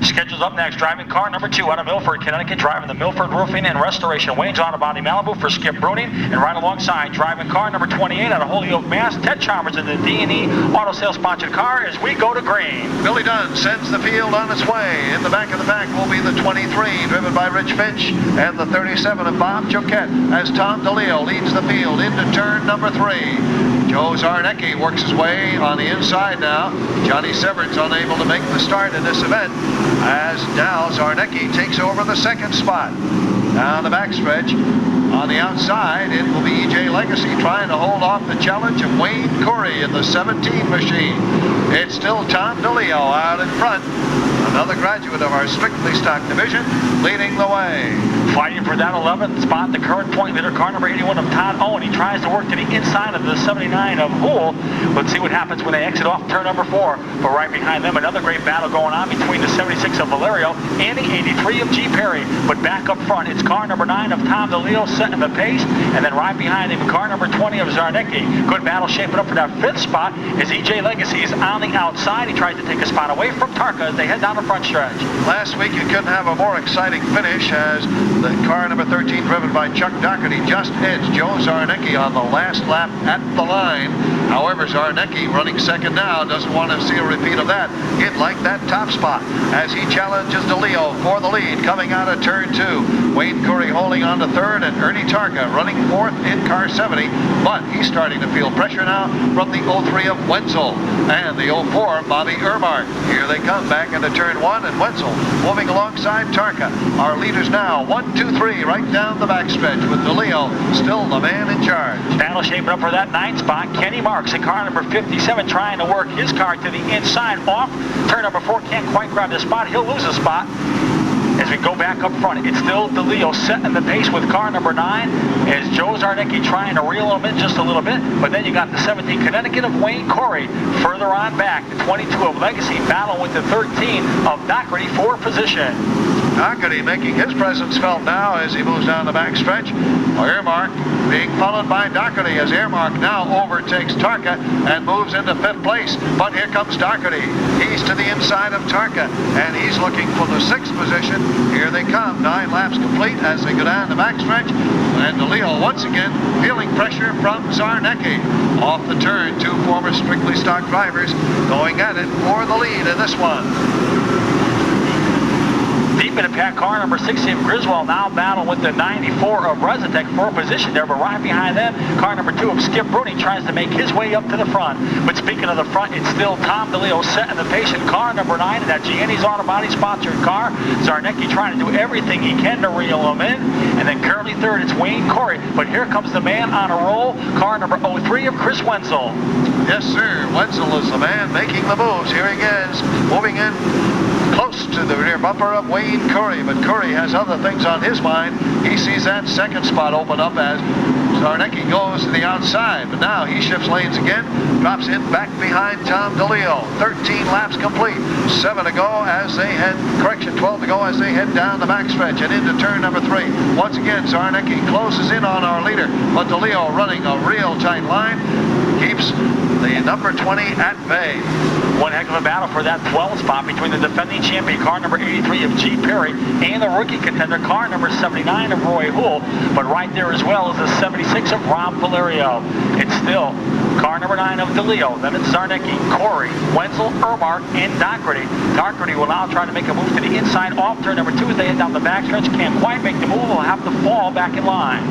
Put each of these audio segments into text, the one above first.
Scheduled up next, driving car number 2 out of Milford, Connecticut, driving the Milford Roofing and Restoration. Wayne's Auto Body Malibu for Skip Bruning, and right alongside, driving car number 28 out of Holyoke, Mass. Ted Chalmers in the D&E Auto Sales sponsored car as we go to green. Billy Dunn sends the field on its way. In the back of the pack will be the 23, driven by Rich Finch, and the 37 of Bob Choquette, as Tom DeLeo leads the field into turn number 3. Joe Zarnecki works his way on the inside now. Johnny Severn's unable to make the start in this event, as now Zarnecki takes over the second spot. Down the backstretch, on the outside, it will be E.J. Legacy trying to hold off the challenge of Wayne Corey in the 17 machine. It's still Tom DeLeo out in front. Another graduate of our strictly stock division leading the way. Fighting for that 11th spot, the current point leader, car number 81 of Todd Owen. He tries to work to the inside of the 79 of Houle. Let's see what happens when they exit off turn number 4. But right behind them, another great battle going on between the 76 of Valerio and the 83 of G. Perry. But back up front, it's car number 9 of Tom DeLeo setting the pace. And then right behind him, car number 20 of Zarnecki. Good battle shaping up for that 5th spot as E.J. Legacy is on the outside. He tries to take a spot away from Tarka as they head down the front stretch. Last week, you couldn't have a more exciting finish as the car number 13, driven by Chuck Doherty, just edged Joe Zarnecki on the last lap at the line. However, Zarnecki, running second now, doesn't want to see a repeat of that. He'd like that top spot as he challenges DeLeo for the lead coming out of turn 2. Wayne Corey holding on to third, and Ernie Tarka running fourth in car 70. But he's starting to feel pressure now from the 03 of Wenzel and the 04 Bobby Ermark. Here they come back into turn 1, and Wenzel moving alongside Tarka. Our leaders now 1, 2, 3 right down the backstretch with DeLeo still the man in charge. Battle shaping up for that 9th spot. Kenny Marks in car number 57 trying to work his car to the inside off. Turn number 4 can't quite grab the spot. He'll lose a spot. As we go back up front, it's still DeLeo setting the pace with car number 9 as Joe Zarnecki trying to reel him in just a little bit. But then you got the 17 Connecticut of Wayne Corey. Further on back, the 22 of Legacy battle with the 13 of Doherty for position. Doherty making his presence felt now as he moves down the backstretch. Earmark being followed by Doherty as Earmark now overtakes Tarka and moves into 5th place. But here comes Doherty. He's to the inside of Tarka and he's looking for the 6th position. Here they come, 9 laps complete as they go down the backstretch. And DeLeo once again feeling pressure from Zarnecki. Off the turn, 2 former strictly stock drivers going at it for the lead in this one. Deep in the pack, car number 60 of Griswold now battle with the 94 of Rezetec for a position there, but right behind them, car number 2 of Skip Bruning tries to make his way up to the front. But speaking of the front, it's still Tom DeLeo setting the pace in car number 9 in that Gianni's Auto Body sponsored car. Zarnecki trying to do everything he can to reel him in. And then currently 3rd, it's Wayne Corey. But here comes the man on a roll, car number 03 of Chris Wenzel. Yes, sir. Wenzel is the man making the moves. Here he is, moving in close to the rear bumper of Wayne Corey, but Corey has other things on his mind. He sees that 2nd spot open up as Zarnecki goes to the outside, but now he shifts lanes again, drops in back behind Tom DeLeo. 13 laps complete, 7 to go as they head, 12 to go as they head down the backstretch and into turn number 3. Once again, Zarnecki closes in on our leader, but DeLeo running a real tight line, keeps the number 20 at bay. One heck of a battle for that 12th spot between the defending champion, car number 83 of G. Perry, and the rookie contender, car number 79 of Roy Houle. But right there as well is the 76 of Rob Valerio. It's still car number 9 of DeLeo. Then it's Zarnecki, Corey, Wenzel, Ermark, and Doherty. Doherty will now try to make a move to the inside off turn number 2 as they head down the backstretch. Can't quite make the move. Will have to fall back in line.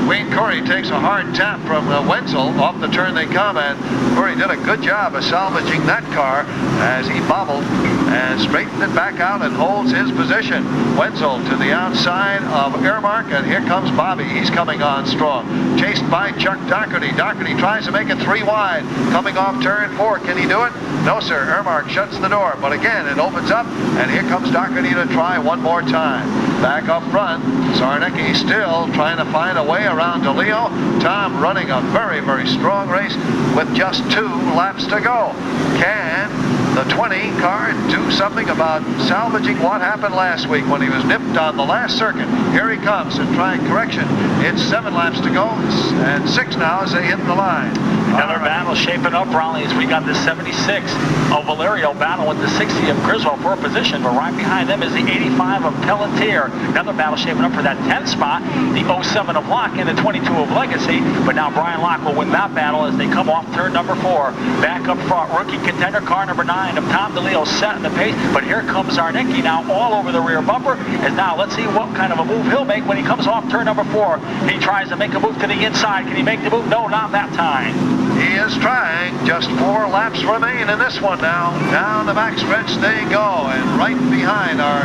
Wayne Corey takes a hard tap from Wenzel. Off the turn they come, and Corey did a good job of salvaging that car as he bobbled and straightened it back out and holds his position. Wenzel to the outside of Earmark, and here comes Bobby. He's coming on strong. Chased by Chuck Doherty. Doherty tries to make it 3 wide. Coming off turn 4. Can he do it? No, sir. Earmark shuts the door, but again, it opens up, and here comes Doherty to try one more time. Back up front, Zarnecki still trying to find a way around DeLeo. Tom running a very, very strong race with just 2 laps to go. Can the 20 car do something about salvaging what happened last week when he was nipped on the last circuit. Here he comes and trying correction. It's 7 laps to go and 6 now as they hit the line. Another battle shaping up, Raleigh, as we got the 76 of Valerio battle with the 60 of Griswold for a position, but right behind them is the 85 of Pelletier. Another battle shaping up for that 10th spot, the 07 of Locke and the 22 of Legacy, but now Brian Locke will win that battle as they come off turn number 4. Back up front, rookie contender car number 9 of Tom DeLeo setting the pace, but here comes Zarnicki now all over the rear bumper, as now let's see what kind of a move he'll make when he comes off turn number 4. He tries to make a move to the inside. Can he make the move? No, not that time. He is trying. Just 4 laps remain in this one now. Down the backstretch they go, and right behind our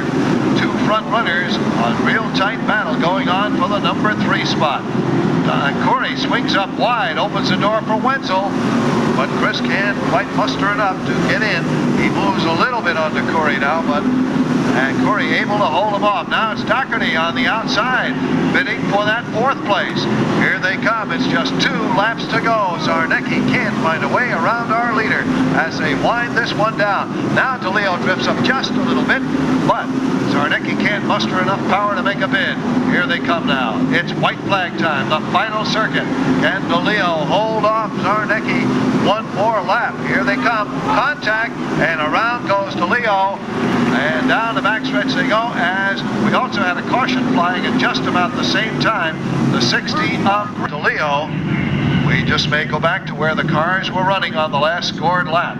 2 front runners, a real tight battle going on for the number 3 spot. Corey swings up wide, opens the door for Wenzel, but Chris can't quite muster it up to get in. He moves a little bit onto Corey now, but Corey able to hold him off. Now it's Doherty on the outside, bidding for that 4th place. Here they come. It's just 2 laps to go. Zarnicki can't find a way around our leader as they wind this one down. Now DeLeo drifts up just a little bit, but Zarnicki can't muster enough power to make a bid. Here they come now. It's white flag time, the final circuit. Can DeLeo hold off Zarnicki 1 more lap? Here they come. Contact, and around goes DeLeo. And down the backstretch they go, as we also had a caution flying at just about the same time. The 60 of DeLeo. We just may go back to where the cars were running on the last scored lap.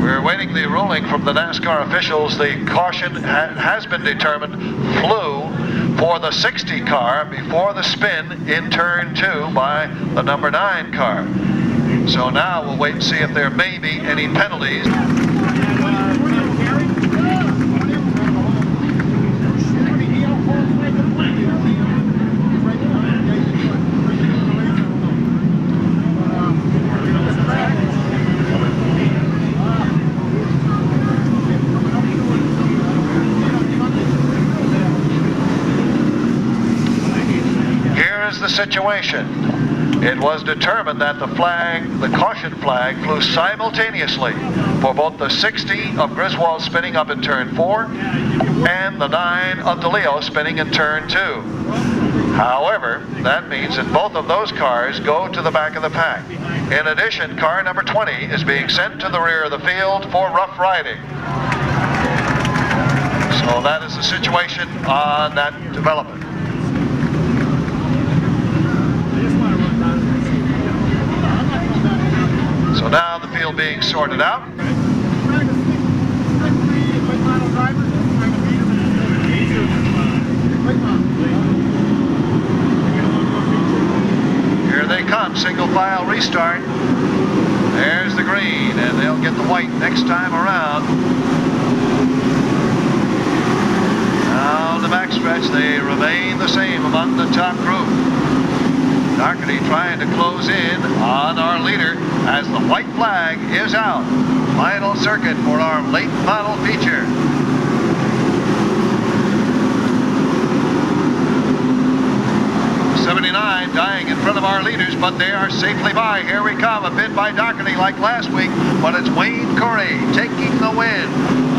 We're waiting the ruling from the NASCAR officials. The caution has been determined flew for the 60 car before the spin in turn 2 by the number 9 car. So now we'll wait and see if there may be any penalties. The situation. It was determined that the caution flag flew simultaneously for both the 60 of Griswold spinning up in turn 4 and the 9 of DeLeo spinning in turn 2. However, that means that both of those cars go to the back of the pack. In addition, car number 20 is being sent to the rear of the field for rough riding. So that is the situation on that development. So now the field being sorted out. Here they come, single file restart. There's the green, and they'll get the white next time around. Down the backstretch, they remain the same among the top group. Doherty trying to close in on our leader as the white flag is out. Final circuit for our late model feature. '79 dying in front of our leaders, but they are safely by. Here we come, a bid by Doherty like last week, but it's Wayne Corey taking the win.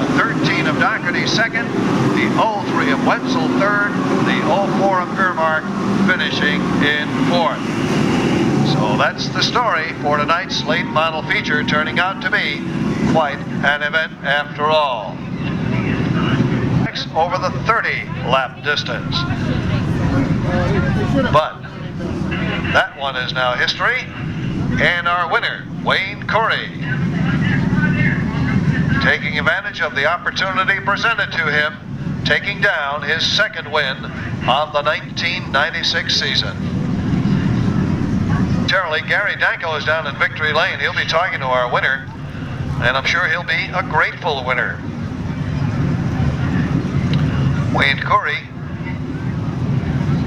A 13 of Doherty second, the 03 of Wenzel third, the 04 of Germark finishing in 4th. So that's the story for tonight's late model feature, turning out to be quite an event after all. Next, over the 30 lap distance. But that one is now history, and our winner, Wayne Corey, taking advantage of the opportunity presented to him, taking down his 2nd win of the 1996 season. Generally, Gary Danko is down in victory lane. He'll be talking to our winner, and I'm sure he'll be a grateful winner. Wayne Corey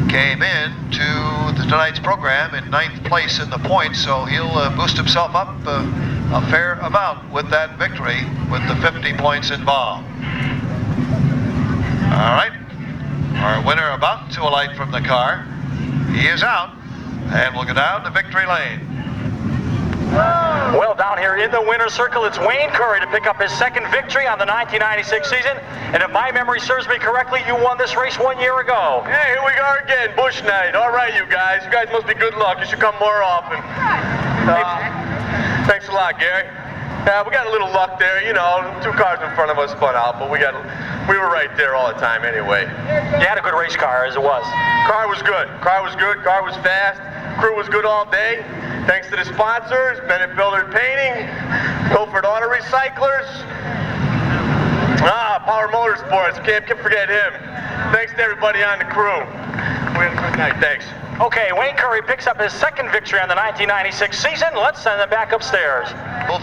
came in to tonight's program in 9th place in the points, so he'll boost himself up a fair amount with that victory, with the 50 points involved. All right, our winner about to alight from the car. He is out, and we'll go down to victory lane. Well, down here in the winner's circle, it's Wayne Curry to pick up his second victory on the 1996 season. And if my memory serves me correctly, you won this race 1 year ago. Hey, here we go again, Bush Night. All right, you guys. You guys must be good luck. You should come more often. Thanks a lot, Gary. We got a little luck there, you know. 2 cars in front of us spun out, but we were right there all the time anyway. You had a good race car as it was. Car was good. Car was good. Car was fast. Crew was good all day. Thanks to the sponsors, Bennett Builder Painting, Milford Auto Recyclers, Power Motorsports, can't forget him. Thanks to everybody on the crew. We had a good night, thanks. Okay, Wayne Curry picks up his second victory on the 1996 season. Let's send him back upstairs.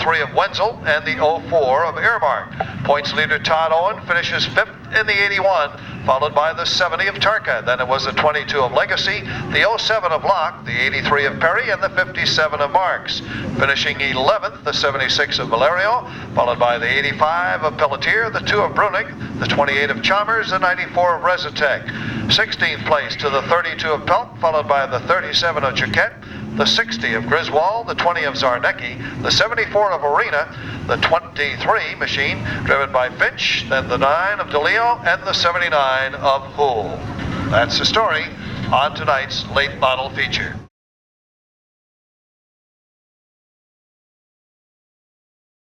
03 of Wenzel and the 04 of Earmark. Points leader Todd Owen finishes 5th in the 81, followed by the 70 of Tarka. Then it was the 22 of Legacy, the 07 of Locke, the 83 of Perry, and the 57 of Marks. Finishing 11th, the 76 of Valerio, followed by the 85 of Pelletier, the 2 of Brunig, the 28 of Chalmers, the 94 of Resitec. 16th place to the 32 of Pelk, followed by the 37 of Jaquette, the 60 of Griswold, the 20 of Zarnecki, the 74 of Arena, the 23 Machine, driven by Finch, then the 9 of DeLeo, and the 79 of Houle. That's the story on tonight's late model feature.